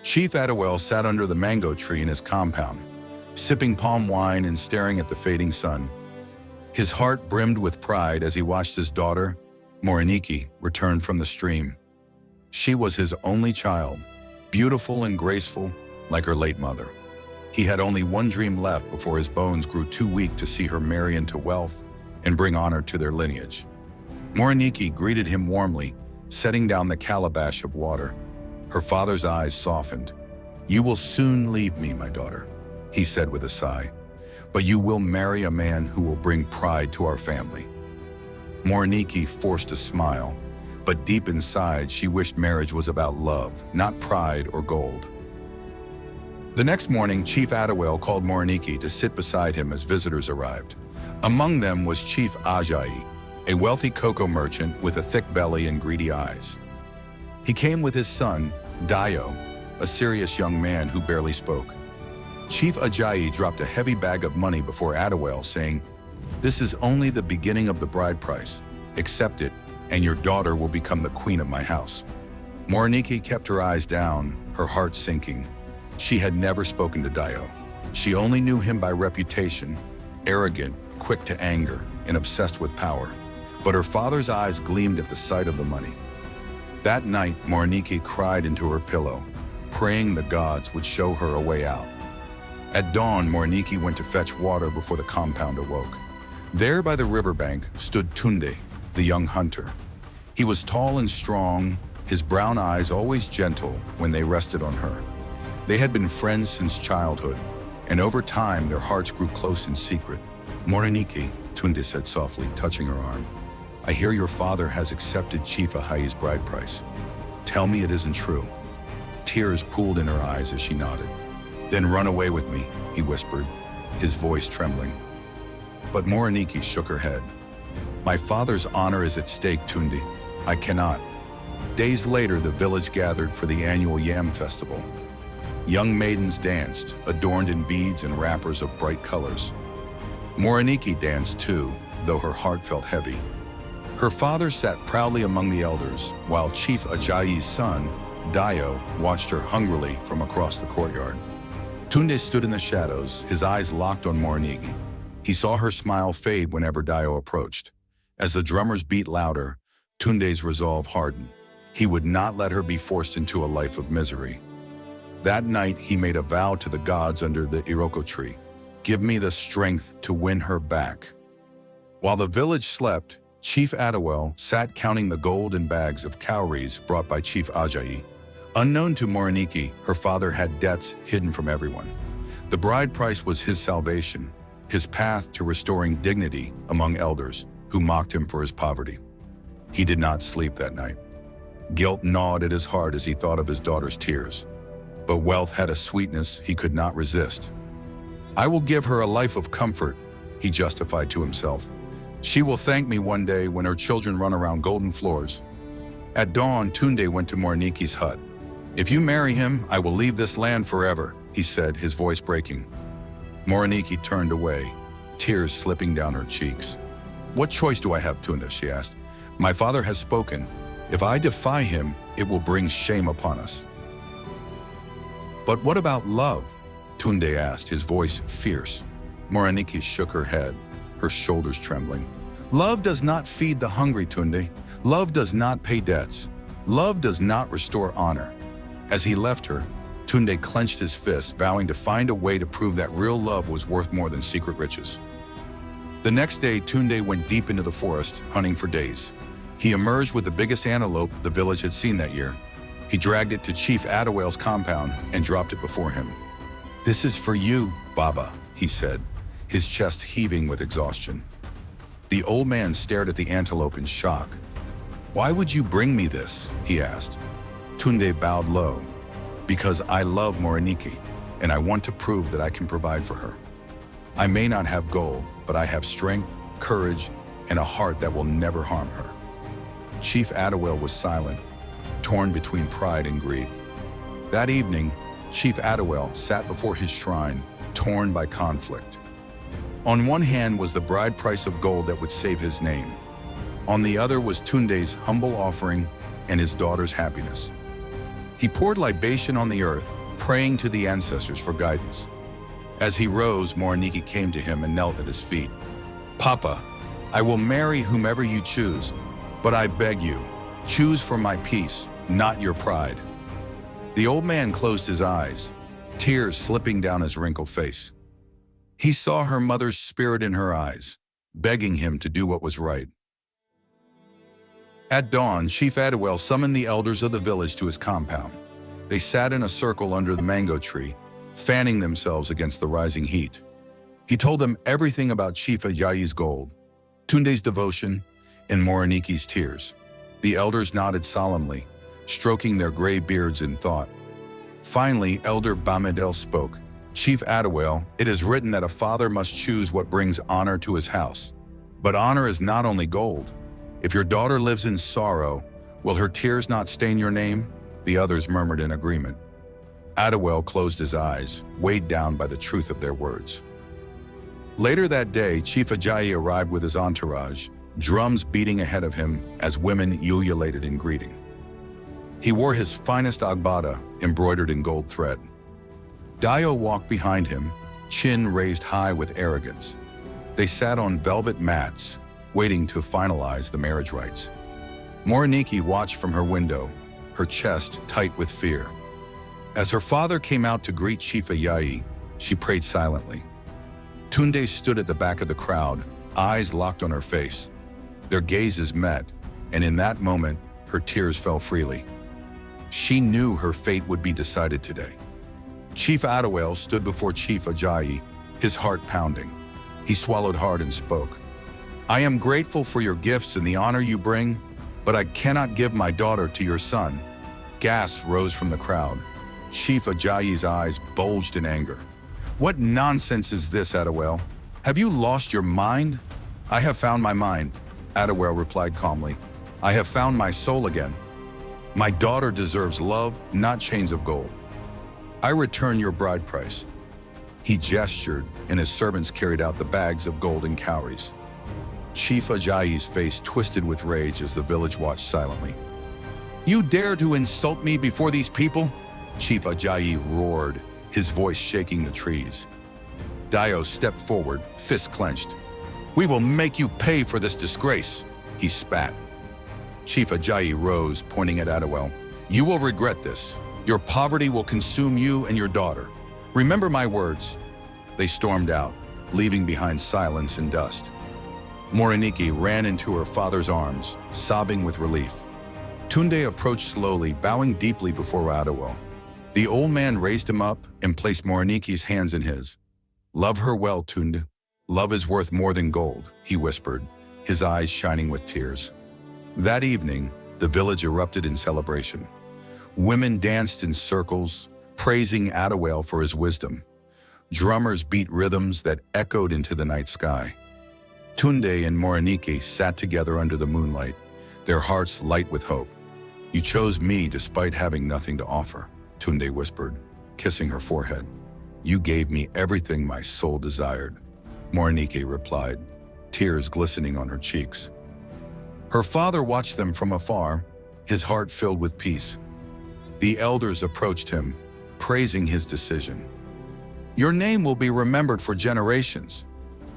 Chief Adewale sat under the mango tree in his compound, sipping palm wine and staring at the fading sun. His heart brimmed with pride as he watched his daughter, Morenike, return from the stream. She was his only child, beautiful and graceful like her late mother. He had only one dream left before his bones grew too weak to see her marry into wealth and bring honor to their lineage. Morenike greeted him warmly, setting down the calabash of water. Her father's eyes softened. "You will soon leave me, my daughter," he said with a sigh, "but you will marry a man who will bring pride to our family." Morenike forced a smile, but deep inside she wished marriage was about love, not pride or gold. The next morning, Chief Adewale called Morenike to sit beside him as visitors arrived. Among them was Chief Ajayi, a wealthy cocoa merchant with a thick belly and greedy eyes. He came with his son, Dayo, a serious young man who barely spoke. Chief Ajayi dropped a heavy bag of money before Adewale, saying, "This is only the beginning of the bride price. Accept it, and your daughter will become the queen of my house." Morenike kept her eyes down, her heart sinking. She had never spoken to Dayo. She only knew him by reputation, arrogant, quick to anger, and obsessed with power. But her father's eyes gleamed at the sight of the money. That night, Morenike cried into her pillow, praying the gods would show her a way out. At dawn, Morenike went to fetch water before the compound awoke. There by the riverbank stood Tunde, the young hunter. He was tall and strong, his brown eyes always gentle when they rested on her. They had been friends since childhood, and over time their hearts grew close in secret. "Morenike," Tunde said softly, touching her arm, "I hear your father has accepted Chief Ajayi's bride price. Tell me it isn't true." Tears pooled in her eyes as she nodded. "Then run away with me," he whispered, his voice trembling. But Morenike shook her head. "My father's honor is at stake, Tunde. I cannot." Days later, the village gathered for the annual Yam Festival. Young maidens danced, adorned in beads and wrappers of bright colors. Morenike danced too, though her heart felt heavy. Her father sat proudly among the elders, while Chief Ajayi's son, Dayo, watched her hungrily from across the courtyard. Tunde stood in the shadows, his eyes locked on Morenike. He saw her smile fade whenever Dayo approached. As the drummers beat louder, Tunde's resolve hardened. He would not let her be forced into a life of misery. That night, he made a vow to the gods under the Iroko tree. "Give me the strength to win her back." While the village slept, Chief Adewale sat counting the gold in bags of cowries brought by Chief Ajayi. Unknown to Morenike, her father had debts hidden from everyone. The bride price was his salvation, his path to restoring dignity among elders who mocked him for his poverty. He did not sleep that night. Guilt gnawed at his heart as he thought of his daughter's tears. But wealth had a sweetness he could not resist. "I will give her a life of comfort," he justified to himself. "She will thank me one day when her children run around golden floors." At dawn, Tunde went to Morenike's hut. "If you marry him, I will leave this land forever," he said, his voice breaking. Morenike turned away, tears slipping down her cheeks. "What choice do I have, Tunde?" she asked. "My father has spoken. If I defy him, it will bring shame upon us." "But what about love?" Tunde asked, his voice fierce. Morenike shook her head, her shoulders trembling. "Love does not feed the hungry, Tunde. Love does not pay debts. Love does not restore honor." As he left her, Tunde clenched his fist, vowing to find a way to prove that real love was worth more than secret riches. The next day, Tunde went deep into the forest, hunting for days. He emerged with the biggest antelope the village had seen that year. He dragged it to Chief Adewale's compound and dropped it before him. "This is for you, Baba," he said, his chest heaving with exhaustion. The old man stared at the antelope in shock. "Why would you bring me this?" he asked. Tunde bowed low. "Because I love Morenike, and I want to prove that I can provide for her. I may not have gold, but I have strength, courage, and a heart that will never harm her." Chief Adewale was silent, torn between pride and greed. That evening, Chief Adewale sat before his shrine, torn by conflict. On one hand was the bride price of gold that would save his name. On the other was Tunde's humble offering and his daughter's happiness. He poured libation on the earth, praying to the ancestors for guidance. As he rose, Morenike came to him and knelt at his feet. "Papa, I will marry whomever you choose, but I beg you, choose for my peace, not your pride." The old man closed his eyes, tears slipping down his wrinkled face. He saw her mother's spirit in her eyes, begging him to do what was right. At dawn, Chief Adewale summoned the elders of the village to his compound. They sat in a circle under the mango tree, fanning themselves against the rising heat. He told them everything about Chief Ajayi's gold, Tunde's devotion, and Morenike's tears. The elders nodded solemnly, stroking their gray beards in thought. Finally, Elder Bamidel spoke. "Chief Adewale, it is written that a father must choose what brings honor to his house. But honor is not only gold. If your daughter lives in sorrow, will her tears not stain your name?" The others murmured in agreement. Adewale closed his eyes, weighed down by the truth of their words. Later that day, Chief Ajayi arrived with his entourage, drums beating ahead of him as women ululated in greeting. He wore his finest agbada, embroidered in gold thread. Dio walked behind him, chin raised high with arrogance. They sat on velvet mats, waiting to finalize the marriage rites. Morenike watched from her window, her chest tight with fear. As her father came out to greet Chief Ajayi, she prayed silently. Tunde stood at the back of the crowd, eyes locked on her face. Their gazes met, and in that moment, her tears fell freely. She knew her fate would be decided today. Chief Adewale stood before Chief Ajayi, his heart pounding. He swallowed hard and spoke. "I am grateful for your gifts and the honor you bring, but I cannot give my daughter to your son." Gasps rose from the crowd. Chief Ajayi's eyes bulged in anger. "What nonsense is this, Adewale? Have you lost your mind?" "I have found my mind," Adewale replied calmly. "I have found my soul again. My daughter deserves love, not chains of gold. I return your bride price." He gestured, and his servants carried out the bags of gold and cowries. Chief Ajayi's face twisted with rage as the village watched silently. "You dare to insult me before these people?" Chief Ajayi roared, his voice shaking the trees. Dio stepped forward, fists clenched. "We will make you pay for this disgrace," he spat. Chief Ajayi rose, pointing at Adewale. "You will regret this. Your poverty will consume you and your daughter. Remember my words." They stormed out, leaving behind silence and dust. Morenike ran into her father's arms, sobbing with relief. Tunde approached slowly, bowing deeply before Adewale. The old man raised him up and placed Morenike's hands in his. "Love her well, Tunde. Love is worth more than gold," he whispered, his eyes shining with tears. That evening, the village erupted in celebration. Women danced in circles, praising Adewale for his wisdom. Drummers beat rhythms that echoed into the night sky. Tunde and Morenike sat together under the moonlight, their hearts light with hope. "You chose me despite having nothing to offer," Tunde whispered, kissing her forehead. "You gave me everything my soul desired," Morenike replied, tears glistening on her cheeks. Her father watched them from afar, his heart filled with peace. The elders approached him, praising his decision. "Your name will be remembered for generations,"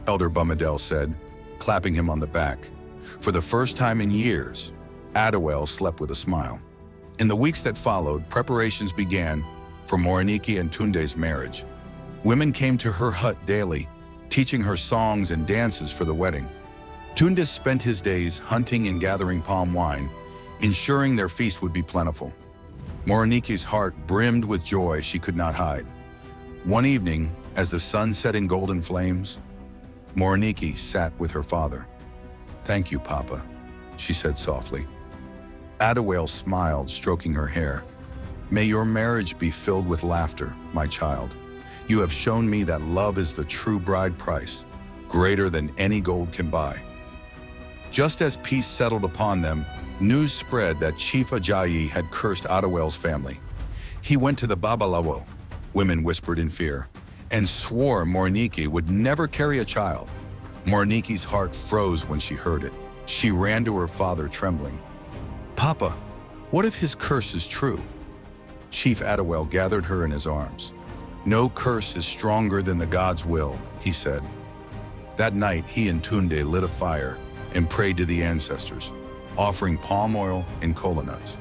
Elder Bamidel said, clapping him on the back. For the first time in years, Adewale slept with a smile. In the weeks that followed, preparations began for Morenike and Tunde's marriage. Women came to her hut daily, teaching her songs and dances for the wedding. Tunde spent his days hunting and gathering palm wine, ensuring their feast would be plentiful. Morenike's heart brimmed with joy she could not hide. One evening, as the sun set in golden flames, Morenike sat with her father. "Thank you, Papa," she said softly. Adewale smiled, stroking her hair. "May your marriage be filled with laughter, my child. You have shown me that love is the true bride price, greater than any gold can buy." Just as peace settled upon them, news spread that Chief Ajayi had cursed Adewale's family. He went to the Babalawo, women whispered in fear, and swore Morenike would never carry a child. Morenike's heart froze when she heard it. She ran to her father trembling. "Papa, what if his curse is true?" Chief Adewale gathered her in his arms. "No curse is stronger than the God's will," he said. That night, he and Tunde lit a fire and prayed to the ancestors, offering palm oil and kola nuts.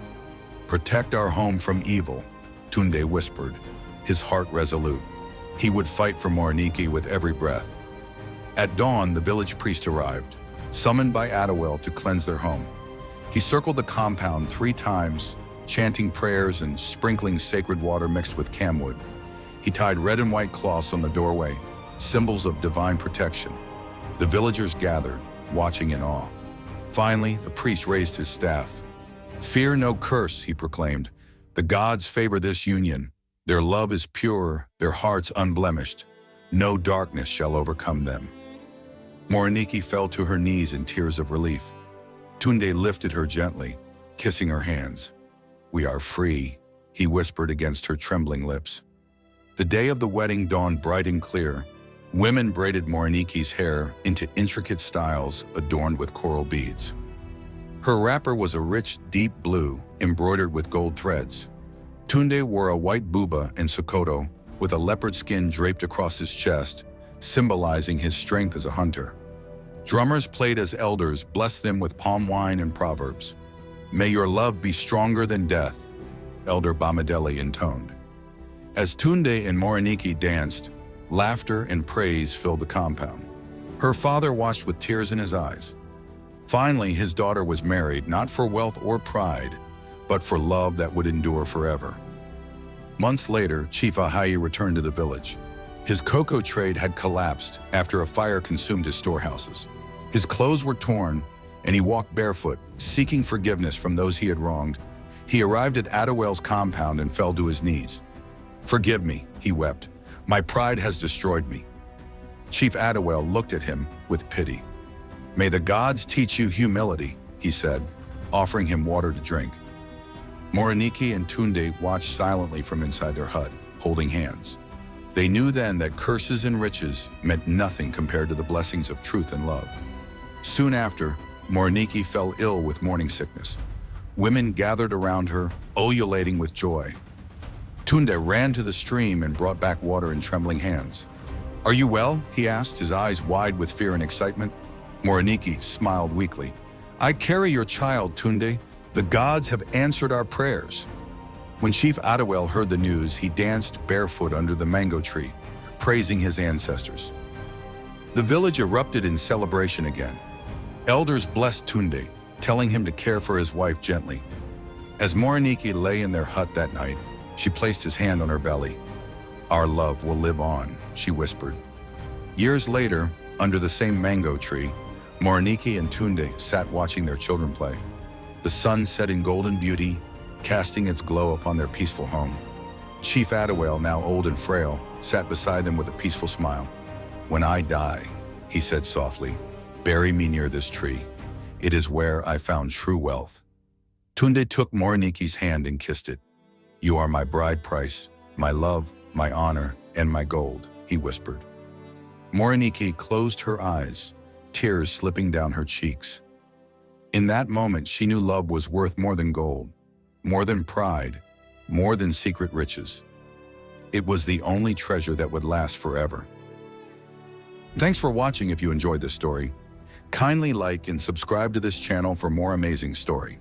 "Protect our home from evil," Tunde whispered, his heart resolute. He would fight for Morenike with every breath. At dawn, the village priest arrived, summoned by Adewale to cleanse their home. He circled the compound 3 times, chanting prayers and sprinkling sacred water mixed with camwood. He tied red and white cloths on the doorway, symbols of divine protection. The villagers gathered, watching in awe. Finally, the priest raised his staff. "Fear no curse," he proclaimed. "The gods favor this union. Their love is pure, their hearts unblemished. No darkness shall overcome them." Morenike fell to her knees in tears of relief. Tunde lifted her gently, kissing her hands. "We are free," he whispered against her trembling lips. The day of the wedding dawned bright and clear. Women braided Morenike's hair into intricate styles adorned with coral beads. Her wrapper was a rich, deep blue, embroidered with gold threads. Tunde wore a white buba and sokoto, with a leopard skin draped across his chest, symbolizing his strength as a hunter. Drummers played as elders blessed them with palm wine and proverbs. "May your love be stronger than death," Elder Bamidele intoned. As Tunde and Morenike danced, laughter and praise filled the compound. Her father watched with tears in his eyes. Finally, his daughter was married, not for wealth or pride, but for love that would endure forever. Months later, Chief Ajayi returned to the village. His cocoa trade had collapsed after a fire consumed his storehouses. His clothes were torn, and he walked barefoot, seeking forgiveness from those he had wronged. He arrived at Adewale's compound and fell to his knees. "Forgive me," he wept. "My pride has destroyed me." Chief Adewale looked at him with pity. "May the gods teach you humility," he said, offering him water to drink. Morenike and Tunde watched silently from inside their hut, holding hands. They knew then that curses and riches meant nothing compared to the blessings of truth and love. Soon after, Morenike fell ill with morning sickness. Women gathered around her, ululating with joy. Tunde ran to the stream and brought back water in trembling hands. "Are you well?" he asked, his eyes wide with fear and excitement. Morenike smiled weakly. "I carry your child, Tunde. The gods have answered our prayers." When Chief Adewale heard the news, he danced barefoot under the mango tree, praising his ancestors. The village erupted in celebration again. Elders blessed Tunde, telling him to care for his wife gently. As Morenike lay in their hut that night, she placed his hand on her belly. "Our love will live on," she whispered. Years later, under the same mango tree, Morenike and Tunde sat watching their children play. The sun set in golden beauty, casting its glow upon their peaceful home. Chief Adewale, now old and frail, sat beside them with a peaceful smile. "When I die," he said softly, "bury me near this tree. It is where I found true wealth." Tunde took Morenike's hand and kissed it. "You are my bride price, my love, my honor, and my gold," he whispered. Morenike closed her eyes, tears slipping down her cheeks. In that moment, she knew love was worth more than gold, more than pride, more than secret riches. It was the only treasure that would last forever. Thanks for watching. If you enjoyed this story, kindly like and subscribe to this channel for more amazing story.